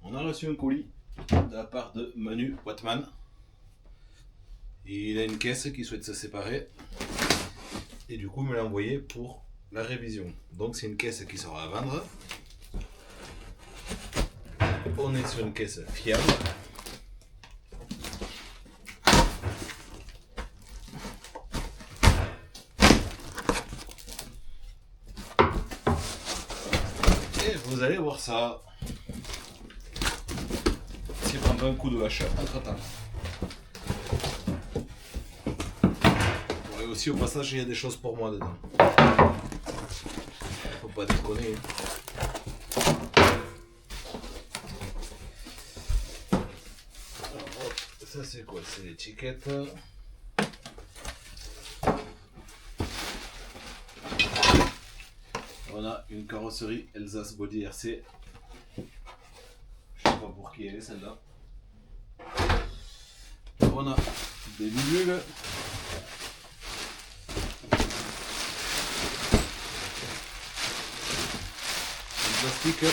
On a reçu un colis de la part de Manu Watman. Il a une caisse qui souhaite se séparer. Et du coup, il me l'a envoyé pour la révision. Donc, c'est une caisse qui sera à vendre. On est sur une caisse fiable. Et vous allez voir ça. Si on prend un coup de hache entre temps. Et aussi au passage, il y a des choses pour moi dedans. Faut pas déconner. Alors, hop, ça c'est quoi? C'est l'étiquette. On a une carrosserie Elsace Body RC. Je sais pas pour qui elle est celle-là. On a des bidules. Du plastique.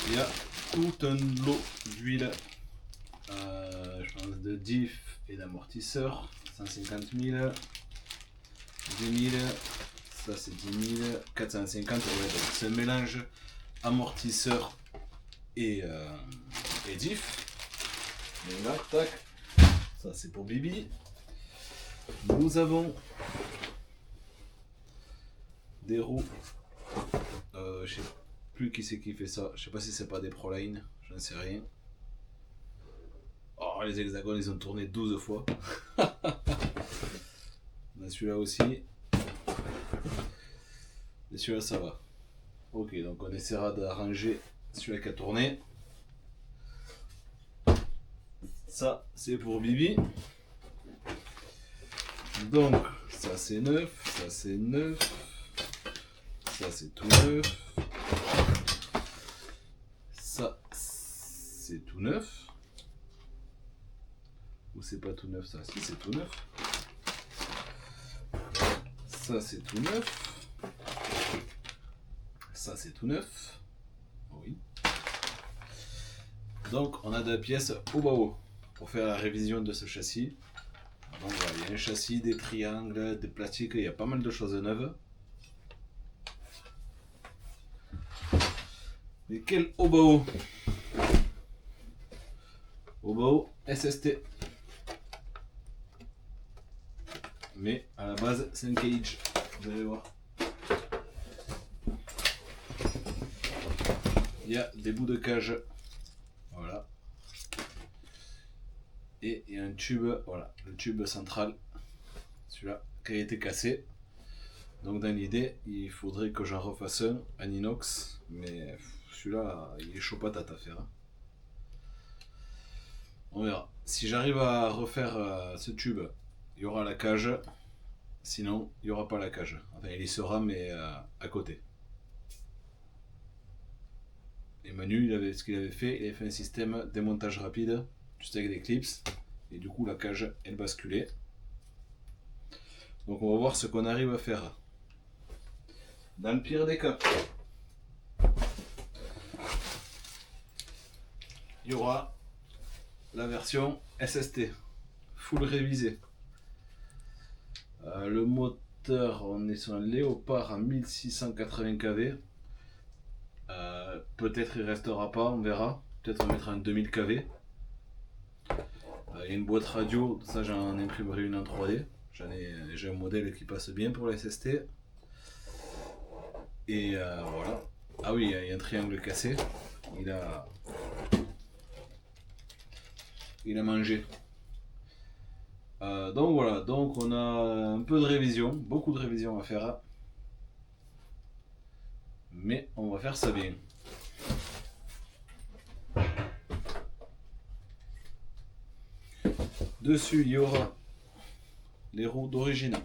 Il y a tout un lot d'huile. Je pense de diff et d'amortisseur. 150 000. 10 000, ça c'est 10 000, 450, ouais, donc c'est un mélange amortisseur et diff. Et là, tac, ça c'est pour Bibi. Nous avons des roues, je sais plus qui c'est qui fait ça, je sais pas si c'est pas des Proline, je ne sais rien. Oh, les hexagones ils ont tourné 12 fois. On a celui-là aussi. Et celui-là ça va. Ok, donc on essaiera d'arranger celui-là qui a tourné. Ça c'est pour Bibi. Donc ça c'est neuf, ça c'est neuf, ça c'est tout neuf. Ça c'est tout neuf. Ou c'est pas tout neuf ça? Si c'est tout neuf. Ça c'est tout neuf. Ça c'est tout neuf. Oui. Donc on a deux pièces au bas pour faire la révision de ce châssis. Donc voilà, il y a un châssis, des triangles, des plastiques, il y a pas mal de choses neuves. Mais quel Obao? Obao SST. Mais à la base c'est un cage, vous allez voir. Il y a des bouts de cage, voilà. Et il y a un tube, voilà, le tube central, celui-là qui a été cassé. Donc dans l'idée, il faudrait que j'en refasse un en inox, mais celui-là, il est chaud patate à faire. On verra. Si j'arrive à refaire ce tube, il y aura la cage. Sinon, il n'y aura pas la cage. Enfin, il y sera, mais à côté. Et Manu, ce qu'il avait fait, il avait fait un système démontage rapide, juste avec des clips. Et du coup, la cage, elle basculait. Donc on va voir ce qu'on arrive à faire. Dans le pire des cas, il y aura la version SST, full révisée. Le moteur, on est sur un Léopard à 1680 kV. Peut-être il restera pas, on verra. Peut-être on mettra un 2000 kV. Il y a une boîte radio, ça j'en imprimerai une en 3D. J'ai un modèle qui passe bien pour la SST. Et voilà. Ah oui, il y a un triangle cassé. Il a mangé. Donc voilà, donc on a un peu de révision, beaucoup de révision à faire. Mais on va faire ça bien. Dessus, il y aura les roues d'origine.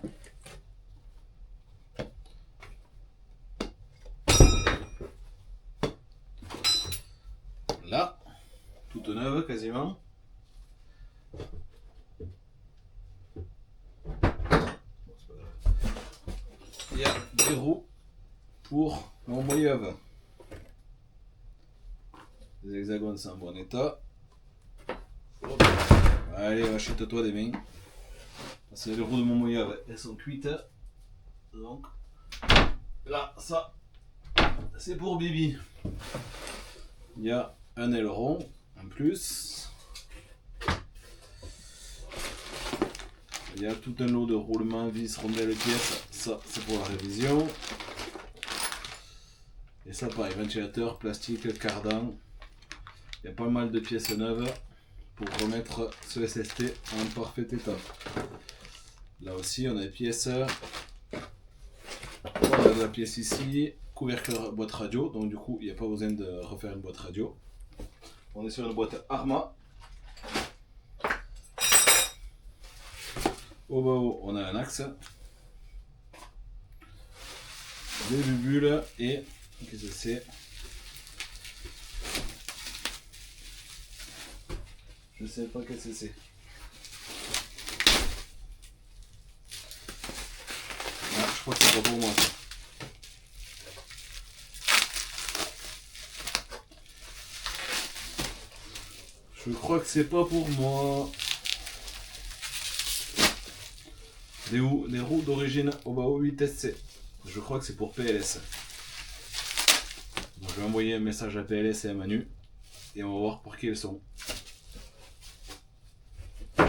Là, toutes neuves quasiment. Il y a des roues pour mon moyeuve. Les hexagones sont en bon état. Hop. Allez, achète-toi des mains. Parce que les roues de mon moyeuve, elles sont cuites. Donc là, ça, c'est pour Bibi. Il y a un aileron en plus. Il y a tout un lot de roulements, vis, rondelles, pièces. Ça, c'est pour la révision. Et ça, pareil, ventilateur, plastique, cardan. Il y a pas mal de pièces neuves pour remettre ce SST en parfait état. Là aussi, on a des pièces. On a de la pièce ici, couvercle boîte radio. Donc, du coup, il n'y a pas besoin de refaire une boîte radio. On est sur une boîte Arma. Au bas haut, on a un axe, des bubules et qu'est-ce que c'est? Je sais pas qu'est-ce que c'est. Ah, je crois que c'est pas pour moi. Je crois que c'est pas pour moi. Les roues d'origine Obao 8SC. Je crois que c'est pour PLS. Donc, je vais envoyer un message à PLS et à Manu. Et on va voir pour qui elles sont. Il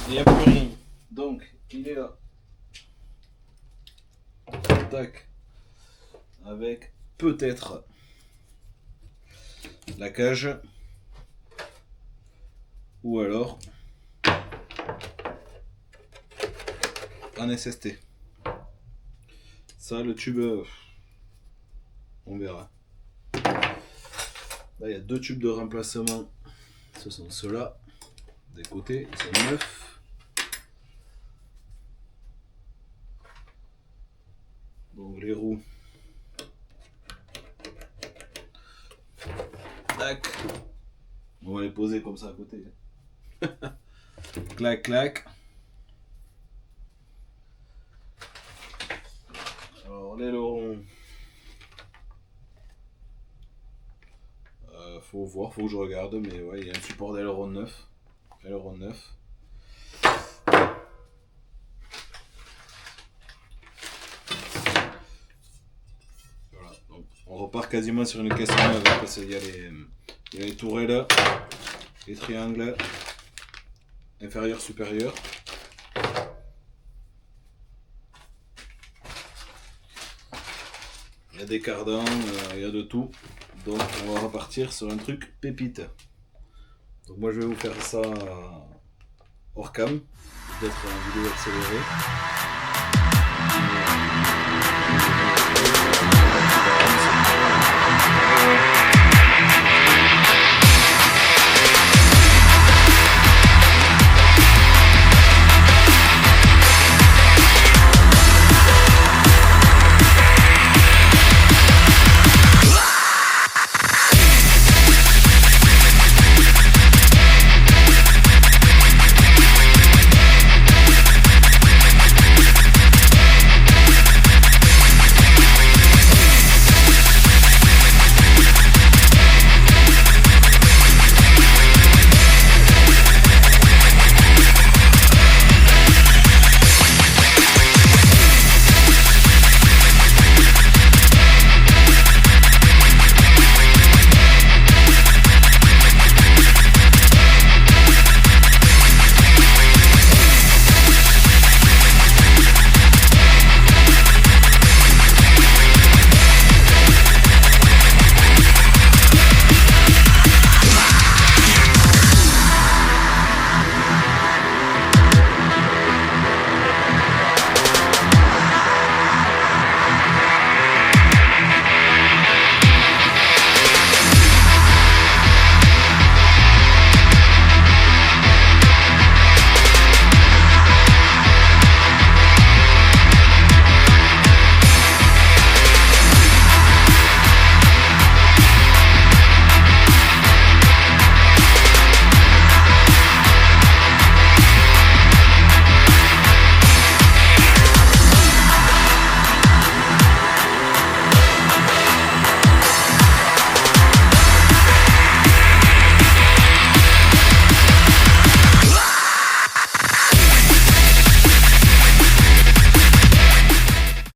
n'y a plus rien. Donc, il est là. Tac. Avec peut-être la cage. Ou alors un SST. Ça, le tube, on verra. Là, il y a deux tubes de remplacement. Ce sont ceux-là. Des côtés, ils sont neufs. Donc les roues. Tac. On va les poser comme ça à côté. Clac, clac. Alors l'aileron. Faut voir, faut que je regarde, mais ouais, il y a un support d'aileron neuf. Aileron neuf. Voilà, donc on repart quasiment sur une caisse neuve parce qu'il y a les tourelles, les triangles, inférieur, supérieur. Il y a des cardans, il y a de tout. Donc on va repartir sur un truc pépite. Donc moi je vais vous faire ça hors cam, peut-être en vidéo accélérée.